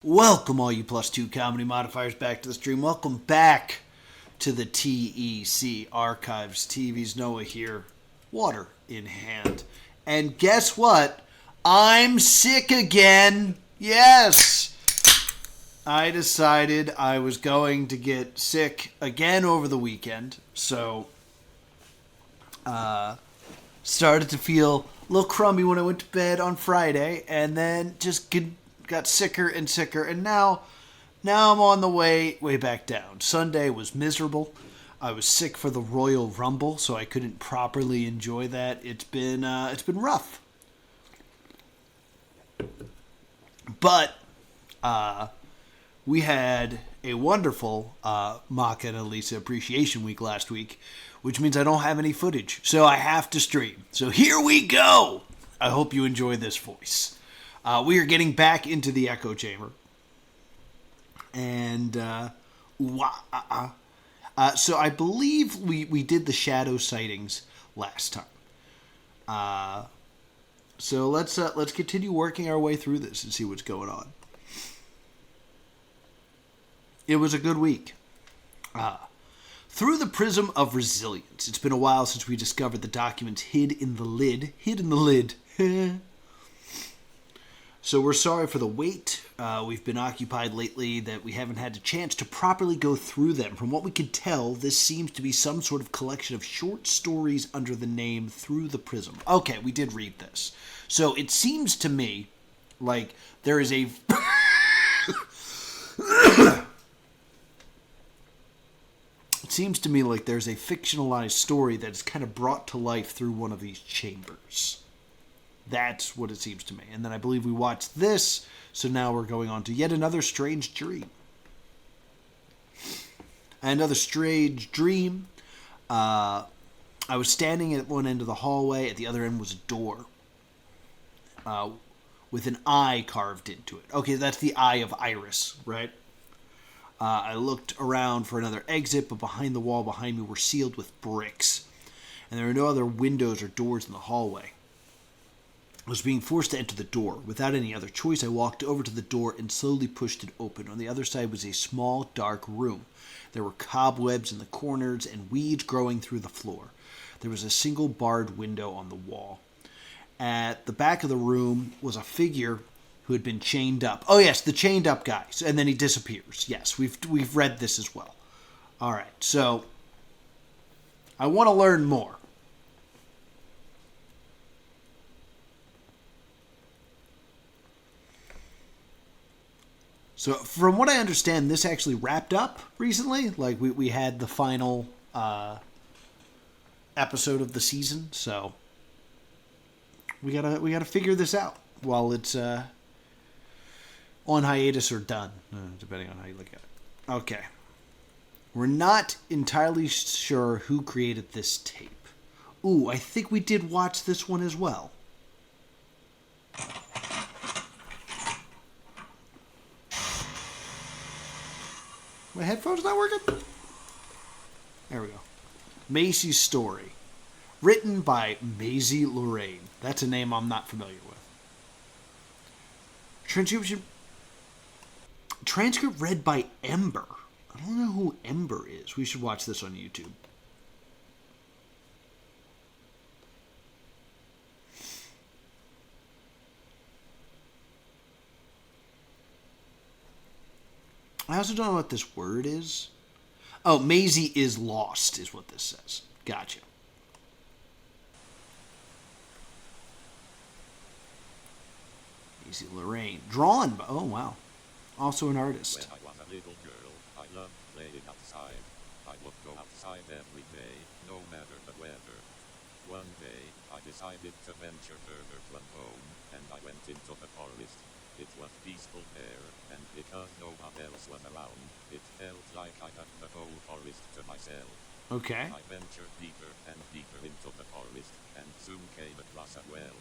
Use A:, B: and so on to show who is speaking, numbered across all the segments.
A: Welcome, all you +2 comedy modifiers, back to the stream. Welcome back to the T.E.C. archives. TV's Noah here, water in hand. And guess what? I'm sick again. Yes! I decided I was going to get sick again over the weekend, so started to feel a little crummy when I went to bed on Friday, and then just got sicker and sicker, and now I'm on the way back down. Sunday was miserable. I was sick for the Royal Rumble, so I couldn't properly enjoy that. It's been rough, but we had a wonderful Maka and Elisa Appreciation Week last week, which means I don't have any footage, so I have to stream. So here we go. I hope you enjoy this voice. We are getting back into the echo chamber. And, so I believe we did the shadow sightings last time. So let's continue working our way through this and see what's going on. It was a good week. Through the prism of resilience. It's been a while since we discovered the documents hid in the lid. So we're sorry for the wait. We've been occupied lately that we haven't had a chance to properly go through them. From what we can tell, this seems to be some sort of collection of short stories under the name Through the Prism. Okay, we did read this. So it seems to me like there is a... It seems to me like there's a fictionalized story that is kind of brought to life through one of these chambers. That's what it seems to me. And then I believe we watched this, so now we're going on to yet another strange dream. Another strange dream. I was standing at one end of the hallway. At the other end was a door with an eye carved into it. Okay, that's the eye of Iris, right? I looked around for another exit, but behind the wall behind me were sealed with bricks. And there were no other windows or doors in the hallway. I was being forced to enter the door. Without any other choice, I walked over to the door and slowly pushed it open. On the other side was a small, dark room. There were cobwebs in the corners and weeds growing through the floor. There was a single barred window on the wall. At the back of the room was a figure who had been chained up. Oh yes, the chained up guy. And then he disappears. Yes, we've read this as well. All right, so I want to learn more. So from what I understand, this actually wrapped up recently. Like we had the final episode of the season, so we gotta figure this out while it's on hiatus or done, depending on how you look at it. Okay, we're not entirely sure who created this tape. Ooh, I think we did watch this one as well. My headphones not working? There we go. Maisie's story. Written by Maisie Lorraine. That's a name I'm not familiar with. Transcript read by Ember. I don't know who Ember is. We should watch this on YouTube. I also don't know what this word is. Oh, Maisie is lost is what this says. Gotcha. Maisie Lorraine. Drawn by... Oh, wow. Also an artist.
B: When I was a little girl, I loved playing outside. I would go outside every day, no matter the weather. One day, I decided to venture further from home, and I went into the forest. It was peaceful there, and because no one else was around, it felt like I had the whole forest to myself.
A: Okay.
B: I ventured deeper and deeper into the forest, and soon came across a well.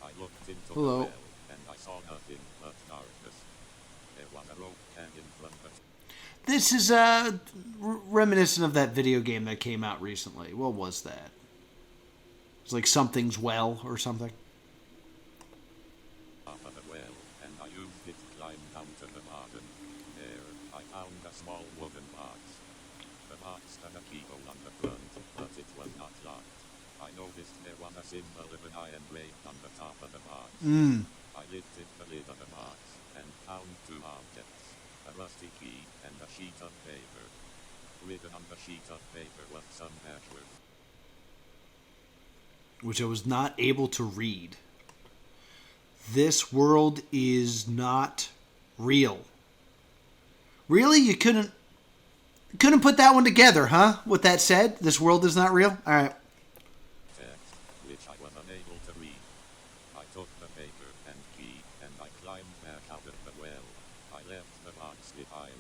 B: I looked into the well, and I saw nothing but darkness. There was a rope hanging from the...
A: This is reminiscent of that video game that came out recently. What was that? It's like Something's Well or something.
B: Of the well, and I used it to climb down to the garden. There, I found a small wooden box. The box had a keyhole on the front, but it was not locked. I noticed there was a symbol of an eye engraved on the top of the box. I lifted the lid of the box and found two objects, a rusty key and a sheet of paper. Written on the sheet of paper was some password,
A: which I was not able to read. This world is not real. Really? You couldn't put that one together, huh? What that said? This world is not real? All right.
B: text, which I was unable to read. I took the paper and key and I climbed back out of the well. I left the box behind.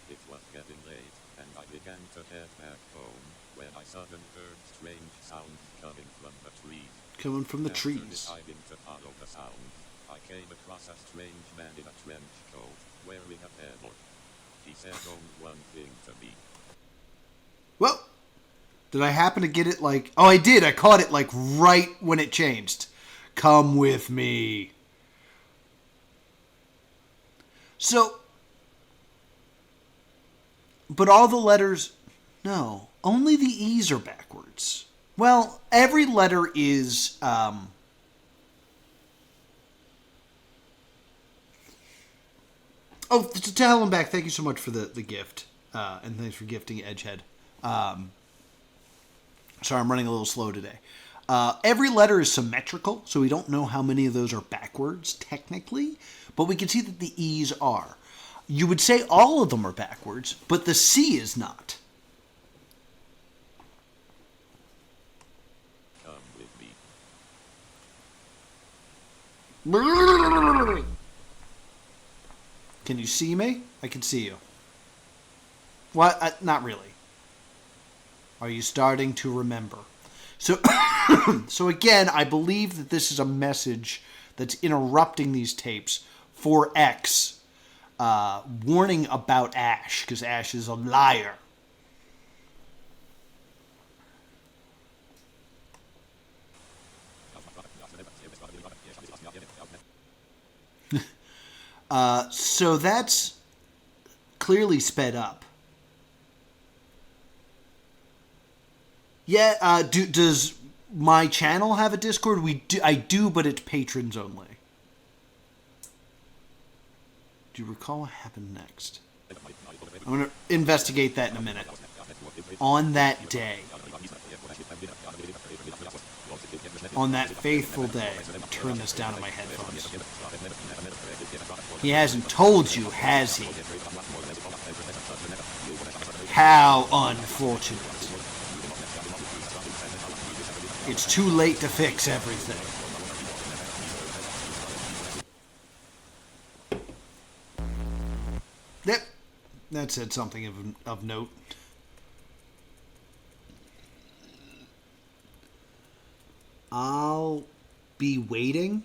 B: It was getting late and I began to head back home when I suddenly heard strange sounds coming from the trees.
A: Coming from the
B: After
A: trees.
B: deciding to follow the sound, I came across a strange man in a trench coat, wearing a headlock. He said only one thing to me.
A: Well, did I happen to get it like... Oh, I did. I caught it like right when it changed. Come with me. So... But all the letters... No. Only the E's are backwards. Well, every letter is... Oh, to Helen back, thank you so much for the gift. And thanks for gifting Edgehead. Sorry, I'm running a little slow today. Every letter is symmetrical, so we don't know how many of those are backwards, technically. But we can see that the E's are. You would say all of them are backwards, but the C is not.
B: Come with me.
A: Can you see me? I can see you. What? Not really. Are you starting to remember? So, so again, I believe that this is a message that's interrupting these tapes for X, warning about Ash, because Ash is a liar. So that's clearly sped up. Yeah, does my channel have a Discord? I do, but it's patrons only. Do you recall what happened next? I'm going to investigate that in a minute. On that day. On that faithful day. Turn this down on my headphones. He hasn't told you, has he? How unfortunate. It's too late to fix everything. Yep. That said something of note. I'll be waiting.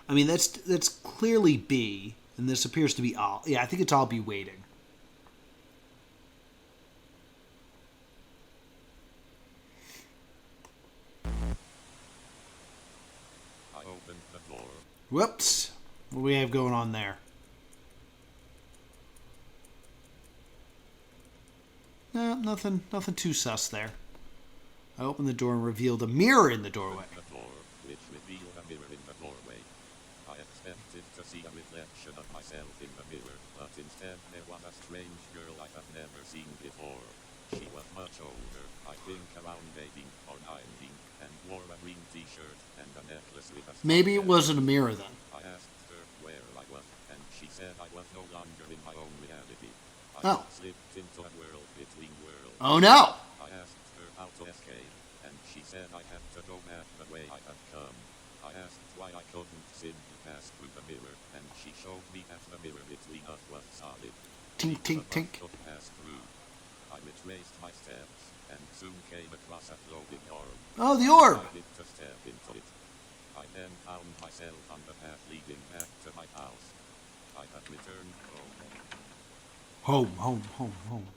A: I mean, that's clearly B, and this appears to be all. Yeah, I think it's I'll be waiting.
B: I opened the door.
A: Whoops. What do we have going on there? No, nothing too sus there. I opened the door and revealed a mirror in the doorway.
B: The door, which revealed a mirror in the doorway. I expected to see a reflection of myself in the mirror, but instead there was a strange girl I had never seen before. She was much older, I think around 18 or 19, and wore a green t-shirt and a necklace with a star.
A: Maybe it wasn't a mirror then.
B: I asked her where I was, and she said I was no longer in my own reality. I
A: Oh.
B: had slipped into a world between worlds.
A: Oh no!
B: I asked her how to escape, and she said I had to go back the way I had come. I asked why I couldn't simply pass through the mirror, and she showed me that the mirror between us was solid.
A: Tink, tink, tink.
B: Could pass through. I retraced my steps, and soon came across a floating orb.
A: Oh, the orb!
B: I decided to step into it. I then found myself on the path leading back to my house. I had returned home.
A: Home, home, home, home.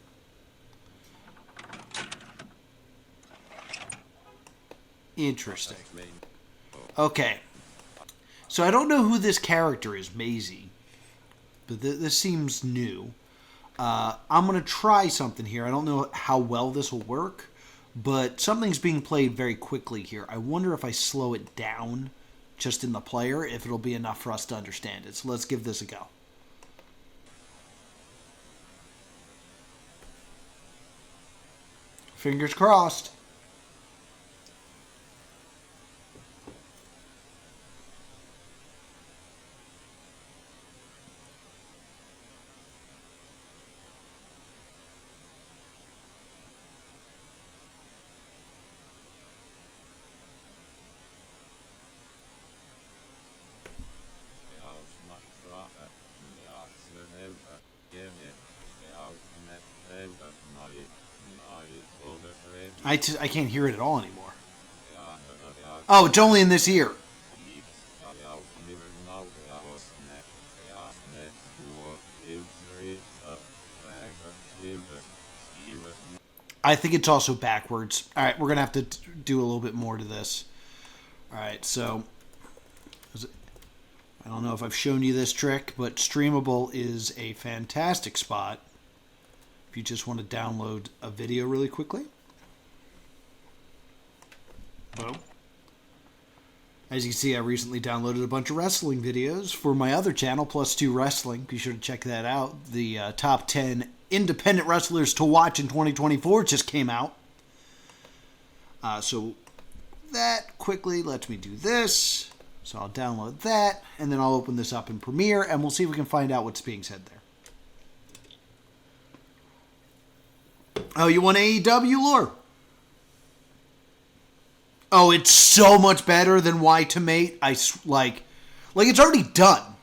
A: Interesting. Okay. So I don't know who this character is, Maisie, but this seems new. I'm going to try something here. I don't know how well this will work, but something's being played very quickly here. I wonder if I slow it down just in the player, if it'll be enough for us to understand it. So let's give this a go. Fingers crossed. I can't hear it at all anymore. Oh, it's only in this ear. I think it's also backwards. All right, we're going to have to do a little bit more to this. All right, so I don't know if I've shown you this trick, but Streamable is a fantastic spot if you just want to download a video really quickly. Boom. As you can see, I recently downloaded a bunch of wrestling videos for my other channel, Plus 2 Wrestling. Be sure to check that out. The top 10 independent wrestlers to watch in 2024 just came out. So that quickly lets me do this. So I'll download that, and then I'll open this up in Premiere, and we'll see if we can find out what's being said there. Oh, you want AEW lore? Oh, it's so much better than Y to Mate. Like it's already done.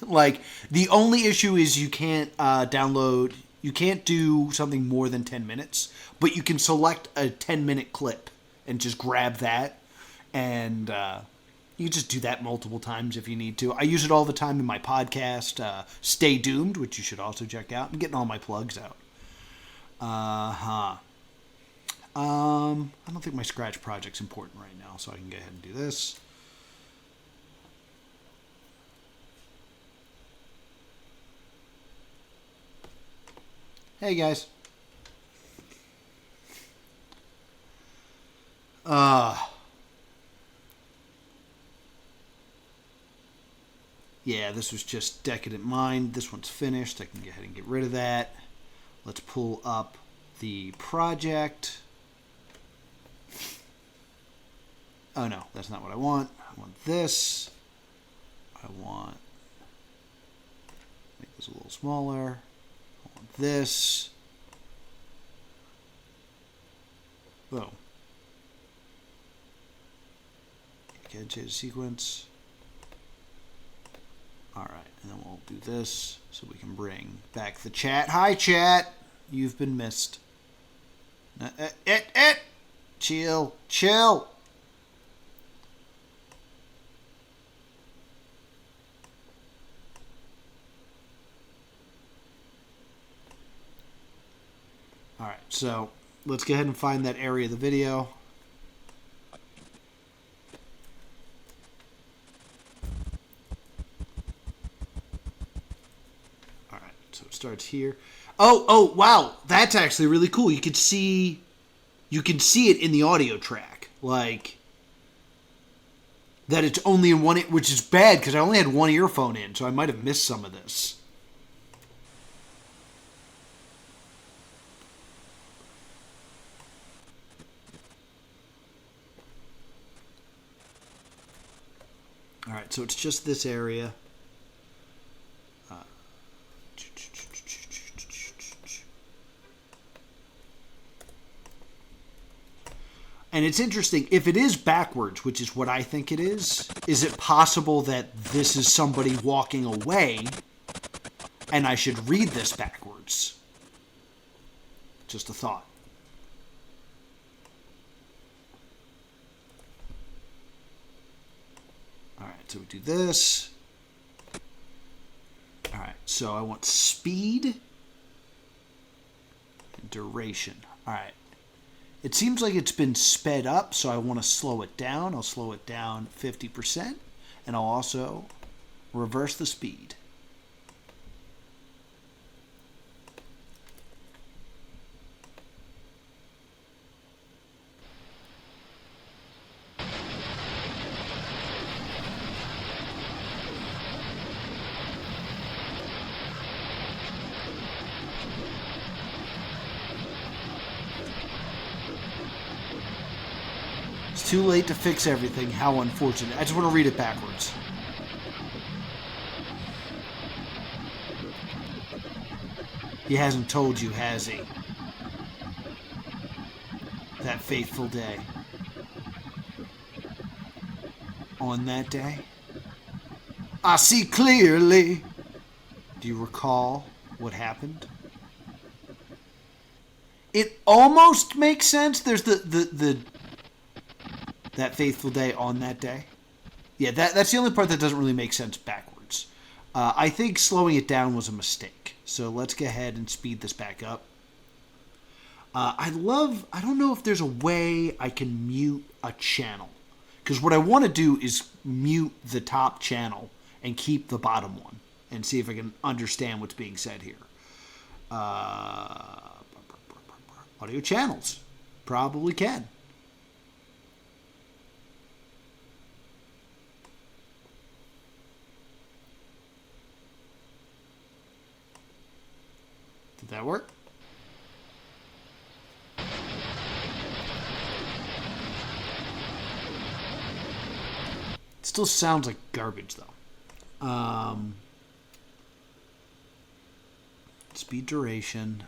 A: Like, the only issue is you can't download, you can't do something more than 10 minutes, but you can select a 10-minute clip and just grab that, and you can just do that multiple times if you need to. I use it all the time in my podcast, Stay Doomed, which you should also check out. I'm getting all my plugs out. I don't think my Scratch project's important right now, so I can go ahead and do this. Hey, guys. Yeah, this was just Decadent Mind. This one's finished. I can go ahead and get rid of that. Let's pull up the project. Oh, no, that's not what I want. I want this. I want... Make this a little smaller. I want this. Boom. Okay, change sequence. Alright, and then we'll do this so we can bring back the chat. Hi, chat! You've been missed. Chill. Chill! Alright, so let's go ahead and find that area of the video. Alright, so it starts here. Oh, wow, that's actually really cool. You can see it in the audio track. Like, that it's only in one, which is bad because I only had one earphone in, so I might have missed some of this. Alright, so it's just this area. And it's interesting, if it is backwards, which is what I think it is it possible that this is somebody walking away and I should read this backwards? Just a thought. Alright, so we do this. Alright, so I want speed and duration. Alright. It seems like it's been sped up, so I want to slow it down. I'll slow it down 50%. and I'll also reverse the speed. It's too late to fix everything. How unfortunate. I just want to read it backwards. He hasn't told you, has he? That fateful day. On that day, I see clearly. Do you recall what happened? It almost makes sense. There's the that faithful day on that day. Yeah, that's the only part that doesn't really make sense backwards. I think slowing it down was a mistake. So let's go ahead and speed this back up. I don't know if there's a way I can mute a channel. Because what I want to do is mute the top channel and keep the bottom one. And see if I can understand what's being said here. Audio channels. Probably can. Did that work? It still sounds like garbage, though. Speed duration.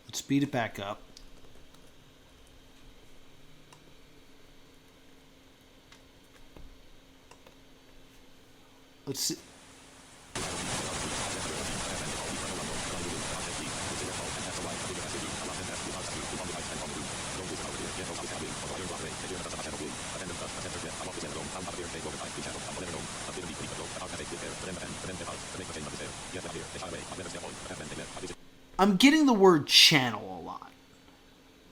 A: Let's speed it back up. Let's see. I'm getting the word channel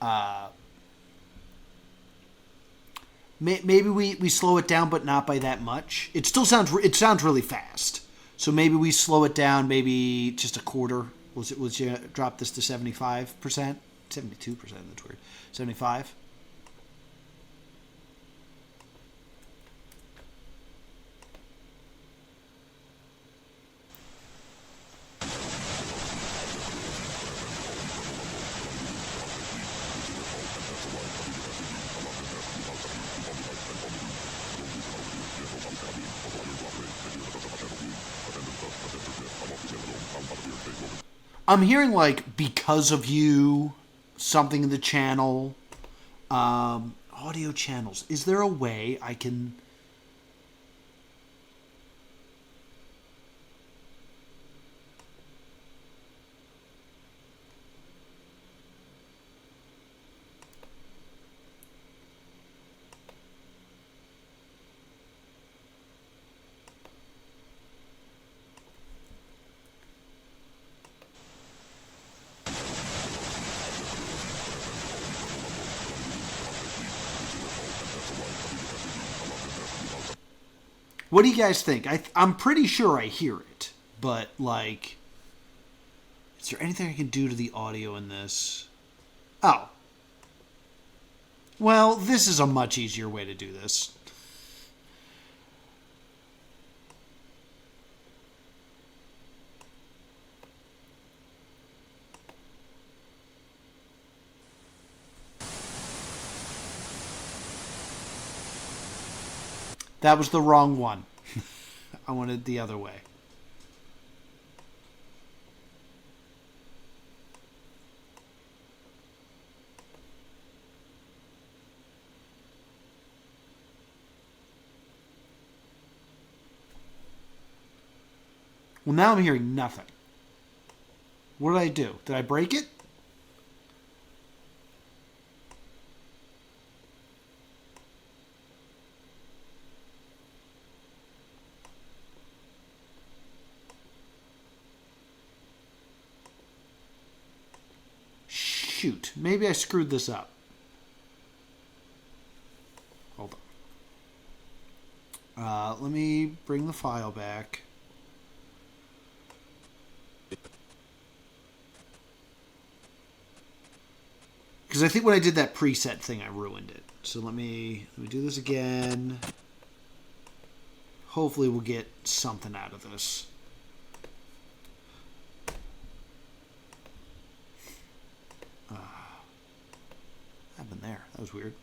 A: a lot. Maybe we slow it down, but not by that much. It still sounds really fast. So maybe we slow it down, maybe just a quarter. Was you drop this to 75%, 72%? That's weird. 75. I'm hearing like because of you, something in the channel, audio channels. Is there a way I can? What do you guys think? I'm pretty sure I hear it, but like, is there anything I can do to the audio in this? Oh. Well, this is a much easier way to do this. That was the wrong one. I wanted the other way. Well, now I'm hearing nothing. What did I do? Did I break it? Shoot, maybe I screwed this up. Hold on. Let me bring the file back. Because I think when I did that preset thing, I ruined it. So let me do this again. Hopefully we'll get something out of this. Happened there. That was weird.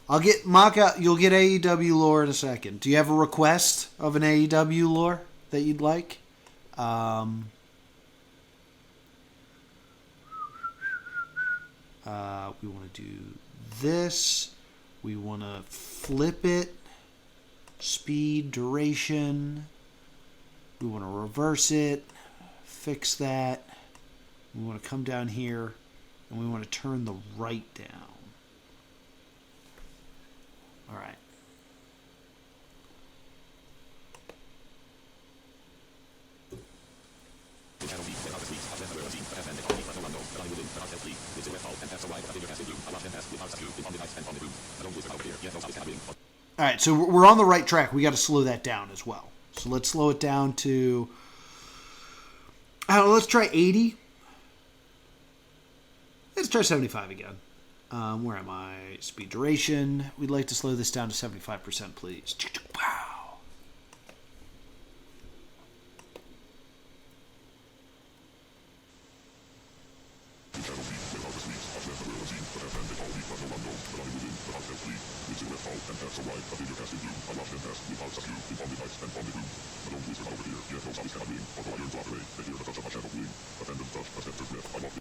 A: I'll get Maka. You'll get AEW lore in a second. Do you have a request of an AEW lore that you'd like? We want to do this. We want to flip it. Speed, duration. We want to reverse it. Fix that. We want to come down here. And we want to turn the right down. All right. All right, so we're on the right track. We got to slow that down as well. So let's slow it down to, let's try 80. Let's try 75 again. Where am I? Speed duration. We'd like to slow this down to 75%, please. Wow.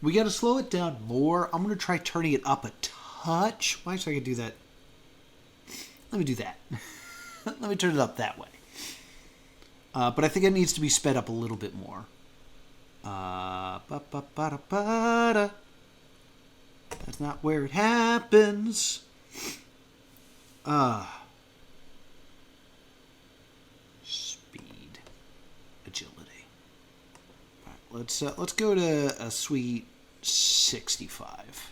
A: We got to slow it down more. I'm going to try turning it up a touch. Why should I do that? Let me do that. Let me turn it up that way. But I think it needs to be sped up a little bit more. That's not where it happens. Speed, agility. All right, let's go to a sweet 65.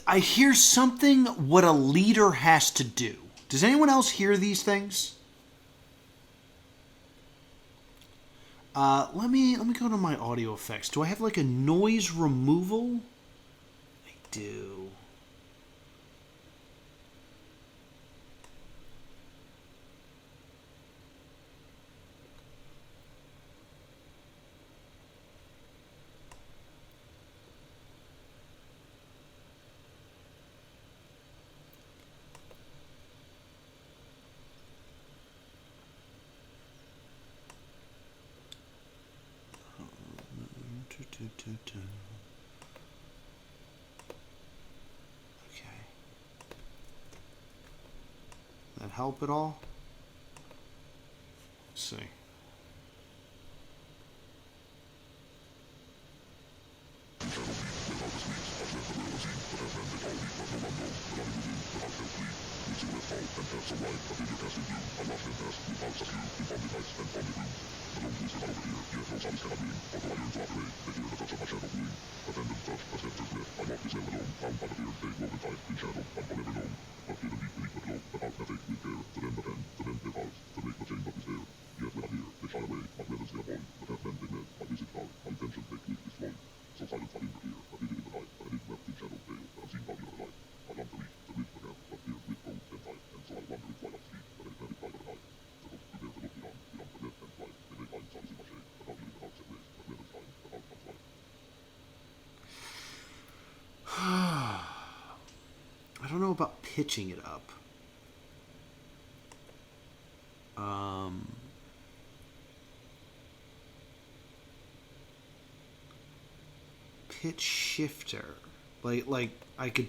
A: I hear something what a leader has to do. Does anyone else hear these things? Let me go to my audio effects. Do I have like a noise removal? I do. Okay. That help at all? Let's see. about pitching it up. Pitch shifter. Like I could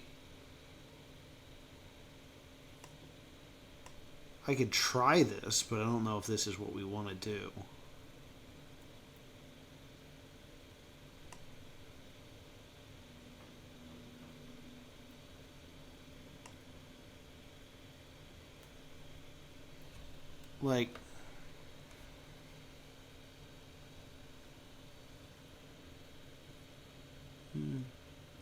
A: try this, but I don't know if this is what we want to do. Like,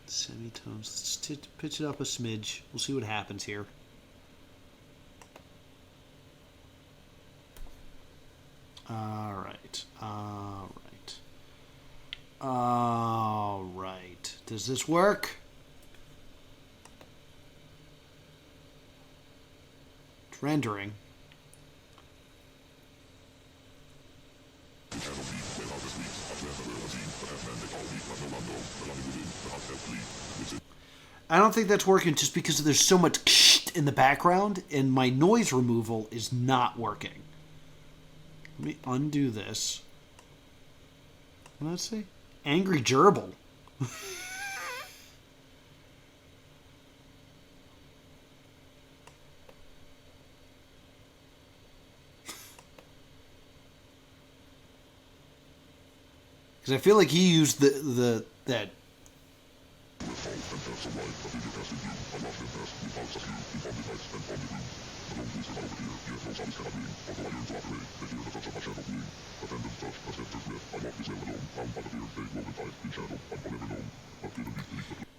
A: semitones. Let's pitch it up a smidge. We'll see what happens here. All right. Does this work? It's rendering. I don't think that's working just because there's so much in the background and my noise removal is not working. Let me undo this. What did I say? Angry gerbil. Because I feel like he used that.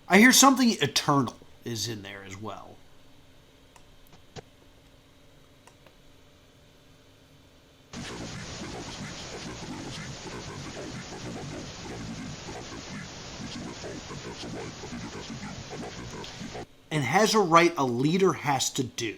A: I hear something eternal is in there as well. And has a right a leader has to do.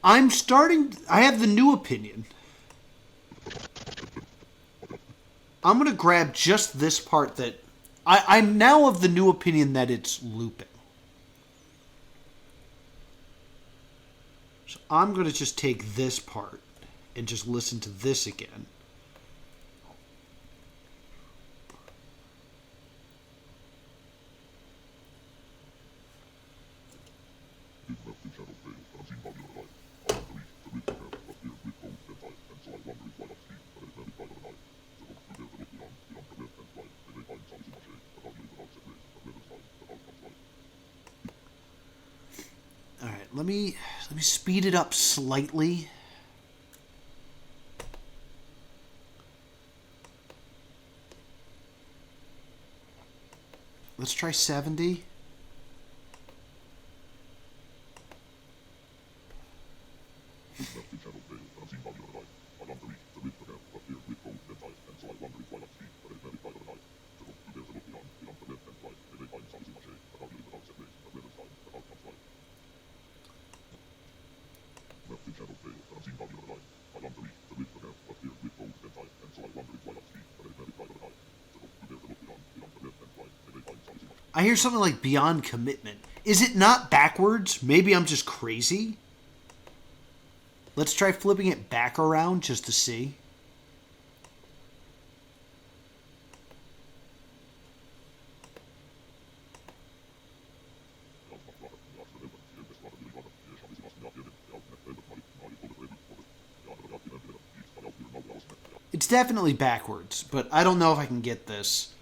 A: I'm starting. I have the new opinion. I'm going to grab just this part that... I'm now of the new opinion that it's looping. So I'm going to just take this part and just listen to this again. Let me speed it up slightly. Let's try 70. I hear something like beyond commitment. Is it not backwards? Maybe I'm just crazy. Let's try flipping it back around just to see. It's definitely backwards, but I don't know if I can get this.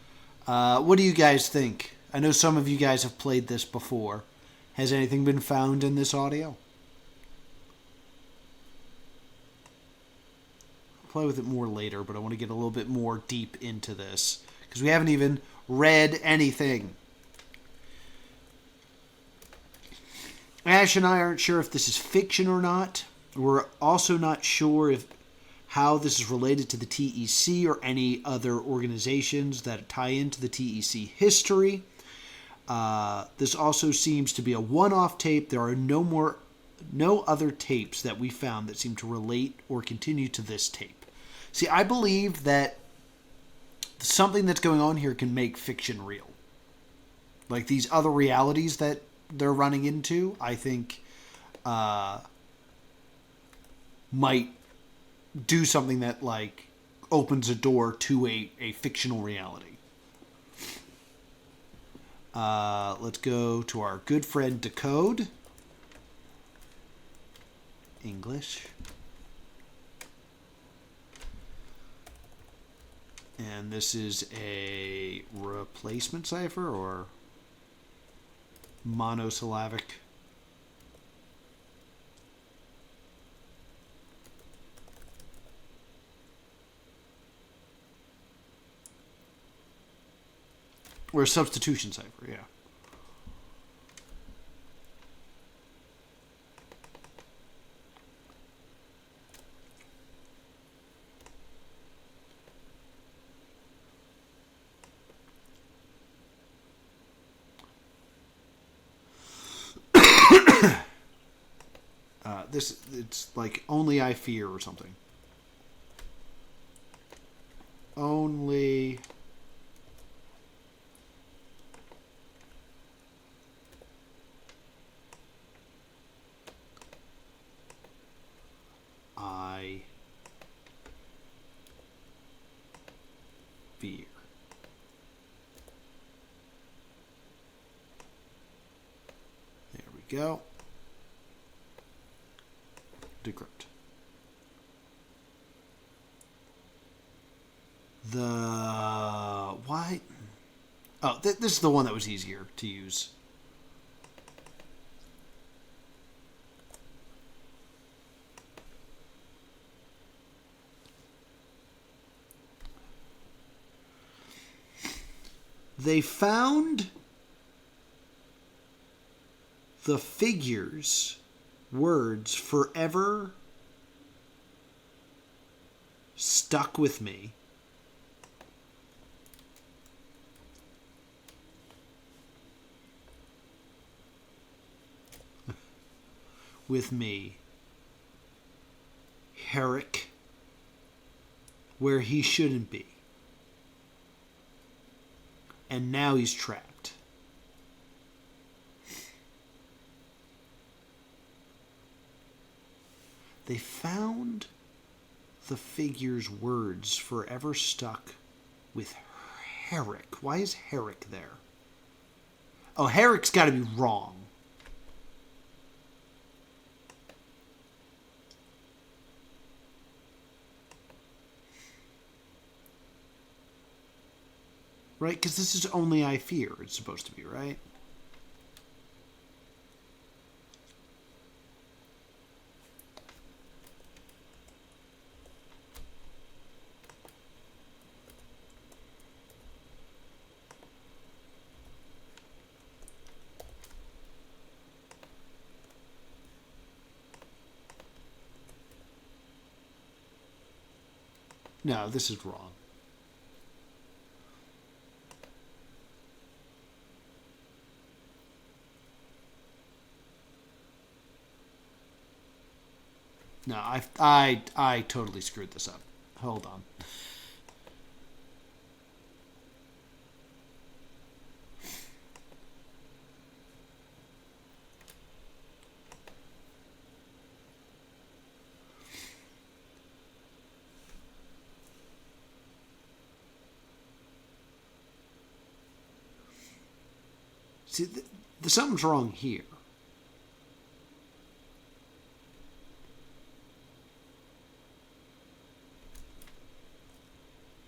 A: What do you guys think? I know some of you guys have played this before. Has anything been found in this audio? play with it more later, but I want to get a little bit more deep into this because we haven't even read anything. Ash and I aren't sure if this is fiction or not. We're also not sure how this is related to the T.E.C. or any other organizations that tie into the T.E.C. history. This also seems to be a one-off tape. There are no other tapes that we found that seem to relate or continue to this tape. See, I believe that something that's going on here can make fiction real. Like these other realities that they're running into, I think might do something that like opens a door to a fictional reality. Let's go to our good friend Decode. English. And this is a replacement cipher or monosyllabic. Or a substitution cipher, yeah. It's like only I fear or something. Only I fear. There we go. Decrypt. Why? Oh, this is the one that was easier to use. They found the figures, words forever stuck with me. With me. Herrick, where he shouldn't be. And now he's trapped. They found the figure's words forever stuck with Herrick. Why is Herrick there? Oh, Herrick's got to be wrong. Right? Because this is only I fear. It's supposed to be, right? No, this is wrong. No, I totally screwed this up. Hold on. See, something's wrong here.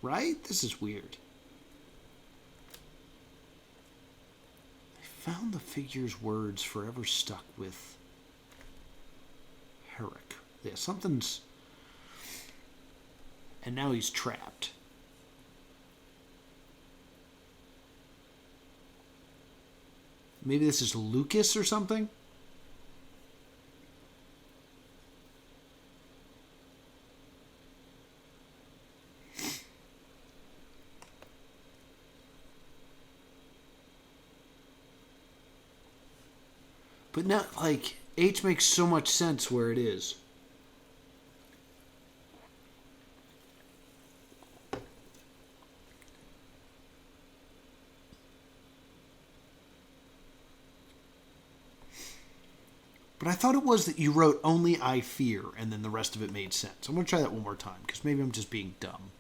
A: Right? This is weird. I found the figure's words forever stuck with Herrick. Yeah, something's... And now he's trapped. Maybe this is Lucas or something? But now, like, H makes so much sense where it is. But I thought it was that you wrote only I fear and then the rest of it made sense. I'm going to try that one more time because maybe I'm just being dumb.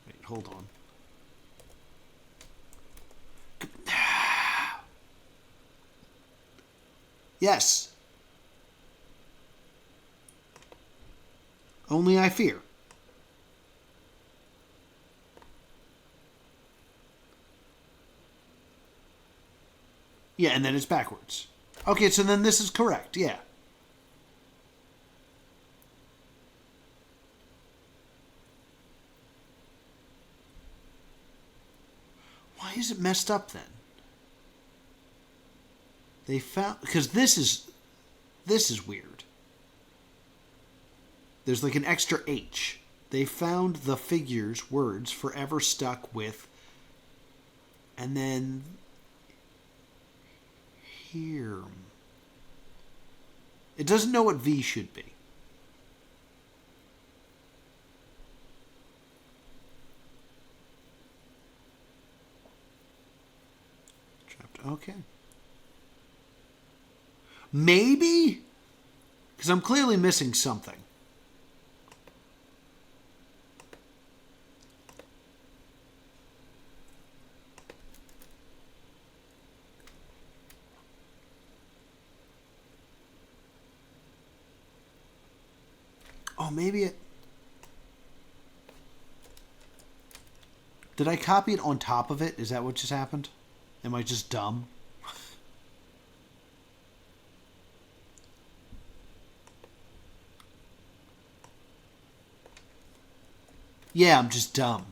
A: Wait, hold on. Yes. Only I fear. Yeah, and then it's backwards. Okay, so then this is correct, yeah. Why is it messed up then? They found... Because this is weird. There's like an extra H. They found the figures, words, forever stuck with... And then... Here. It doesn't know what V should be. Trapped. Okay. Maybe? Because I'm clearly missing something. Oh, maybe it... Did I copy it on top of it? Is that what just happened? Am I just dumb? Yeah, I'm just dumb.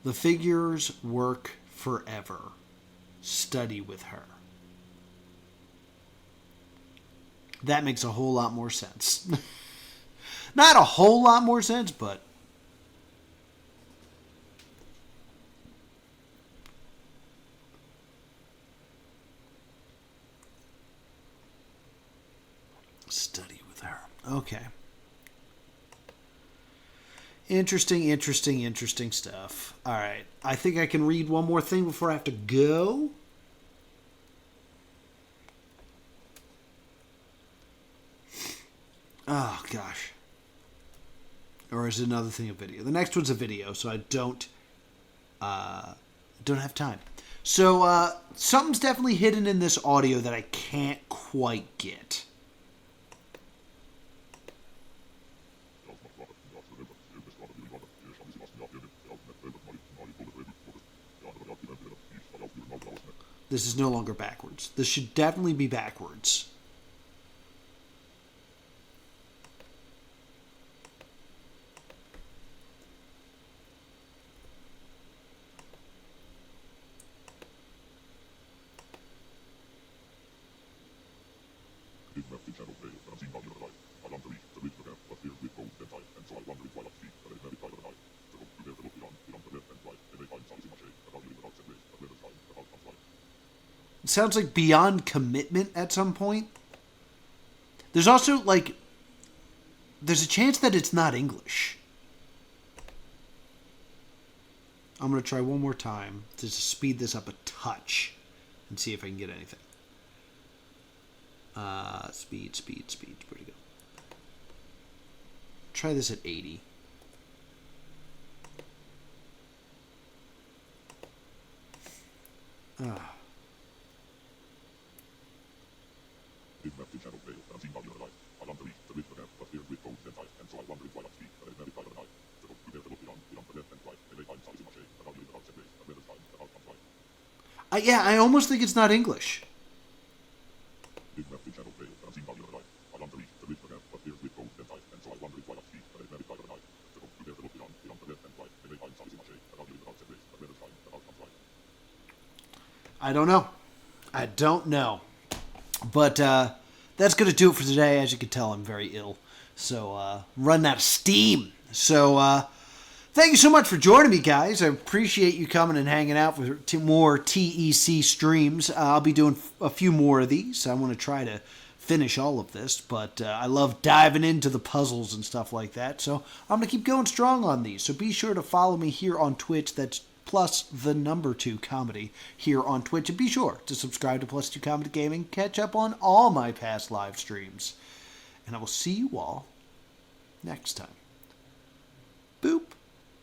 A: The figures work forever. Study with her. That makes a whole lot more sense. Not a whole lot more sense, but... Study with her. Okay. Interesting stuff. All right. I think I can read one more thing before I have to go. Oh, gosh. Or is it another thing, a video? The next one's a video, so I don't have time. So, something's definitely hidden in this audio that I can't quite get. This is no longer backwards. This should definitely be backwards. It sounds like beyond commitment at some point. There's also, like, there's a chance that it's not English. I'm going to try one more time to just speed this up a touch and see if I can get anything. Speed. Where'd it go? Try this at 80. Yeah, I almost think it's not English. I don't know. I don't know. But that's going to do it for today. As you can tell, I'm very ill. So running out of steam. So thank you so much for joining me, guys. I appreciate you coming and hanging out for more T.E.C. streams. I'll be doing a few more of these. I want to try to finish all of this, but I love diving into the puzzles and stuff like that. So I'm going to keep going strong on these. So be sure to follow me here on Twitch. That's +2 comedy here on Twitch. And be sure to subscribe to +2 Comedy Gaming. Catch up on all my past live streams. And I will see you all next time.